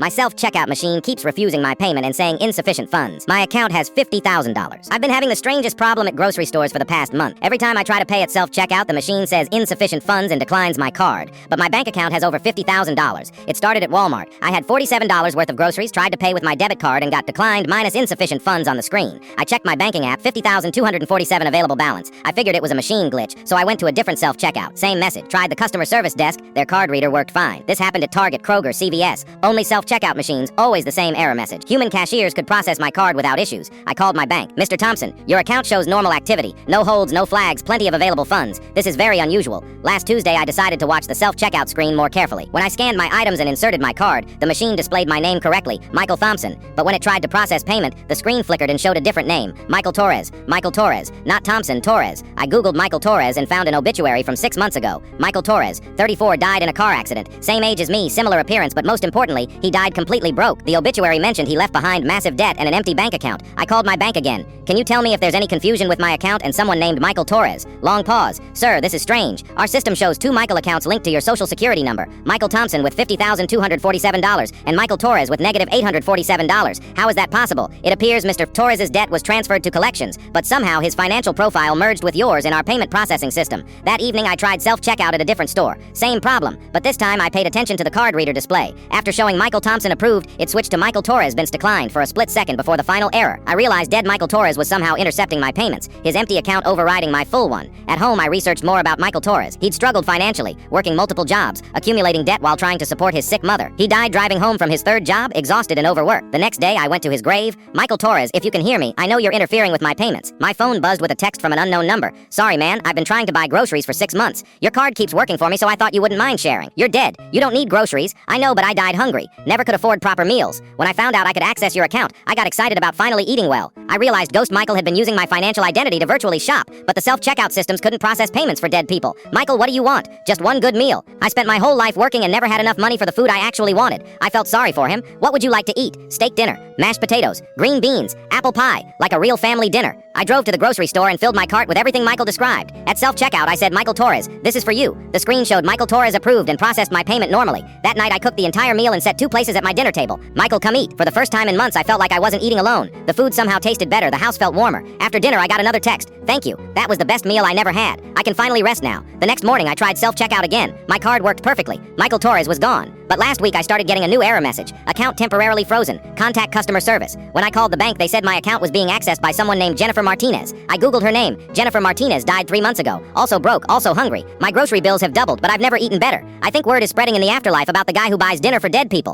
My self-checkout machine keeps refusing my payment and saying insufficient funds. My account has $50,000. I've been having the strangest problem at grocery stores for the past month. Every time I try to pay at self-checkout, the machine says insufficient funds and declines my card. But my bank account has over $50,000. It started at Walmart. I had $47 worth of groceries, tried to pay with my debit card, and got declined minus insufficient funds on the screen. I checked my banking app, $50,247 available balance. I figured it was a machine glitch, so I went to a different self-checkout. Same message. Tried the customer service desk. Their card reader worked fine. This happened at Target, Kroger, CVS. Only self-checkout machines, always the same error message. Human cashiers could process my card without issues. I called my bank. Mr. Thompson, your account shows normal activity. No holds, no flags, plenty of available funds. This is very unusual. Last Tuesday, I decided to watch the self-checkout screen more carefully. When I scanned my items and inserted my card, the machine displayed my name correctly, Michael Thompson. But when it tried to process payment, the screen flickered and showed a different name, Michael Torres. Michael Torres, not Thompson, Torres. I googled Michael Torres and found an obituary from 6 months ago. Michael Torres, 34, died in a car accident. Same age as me, similar appearance, but most importantly, he died completely broke. The obituary mentioned he left behind massive debt and an empty bank account. I called my bank again. Can you tell me if there's any confusion with my account and someone named Michael Torres? Long pause. Sir, this is strange. Our system shows 2 Michael accounts linked to your social security number. Michael Thompson with $50,247 and Michael Torres with negative $847. How is that possible? It appears Mr. Torres's debt was transferred to collections, but somehow his financial profile merged with yours in our payment processing system. That evening I tried self-checkout at a different store. Same problem, but this time I paid attention to the card reader display. After showing Michael Thompson approved, it switched to Michael Torres been declined for a split second before the final error. I realized dead Michael Torres was somehow intercepting my payments, his empty account overriding my full one. At home I researched more about Michael Torres. He'd struggled financially, working multiple jobs, accumulating debt while trying to support his sick mother. He died driving home from his 3rd job, exhausted and overworked. The next day I went to his grave. Michael Torres, if you can hear me, I know you're interfering with my payments. My phone buzzed with a text from an unknown number. Sorry man, I've been trying to buy groceries for 6 months. Your card keeps working for me, so I thought you wouldn't mind sharing. You're dead. You don't need groceries. I know, but I died hungry. Never could afford proper meals. When I found out I could access your account, I got excited about finally eating well. I realized Ghost Michael had been using my financial identity to virtually shop, but the self-checkout systems couldn't process payments for dead people. Michael, what do you want? Just one good meal. I spent my whole life working and never had enough money for the food I actually wanted. I felt sorry for him. What would you like to eat? Steak dinner, mashed potatoes, green beans, apple pie, like a real family dinner. I drove to the grocery store and filled my cart with everything Michael described. At self-checkout, I said, Michael Torres, this is for you. The screen showed Michael Torres approved and processed my payment normally. That night, I cooked the entire meal and set 2 places at my dinner table. Michael, come eat. For the first time in months, I felt like I wasn't eating alone. The food somehow tasted better. The house felt warmer. After dinner, I got another text. Thank you. That was the best meal I never had. I can finally rest now. The next morning, I tried self-checkout again. My card worked perfectly. Michael Torres was gone. But last week, I started getting a new error message. Account temporarily frozen. Contact customer service. When I called the bank, they said my account was being accessed by someone named Jennifer Martinez. I googled her name. Jennifer Martinez died 3 months ago. Also broke, also hungry. My grocery bills have doubled, but I've never eaten better. I think word is spreading in the afterlife about the guy who buys dinner for dead people.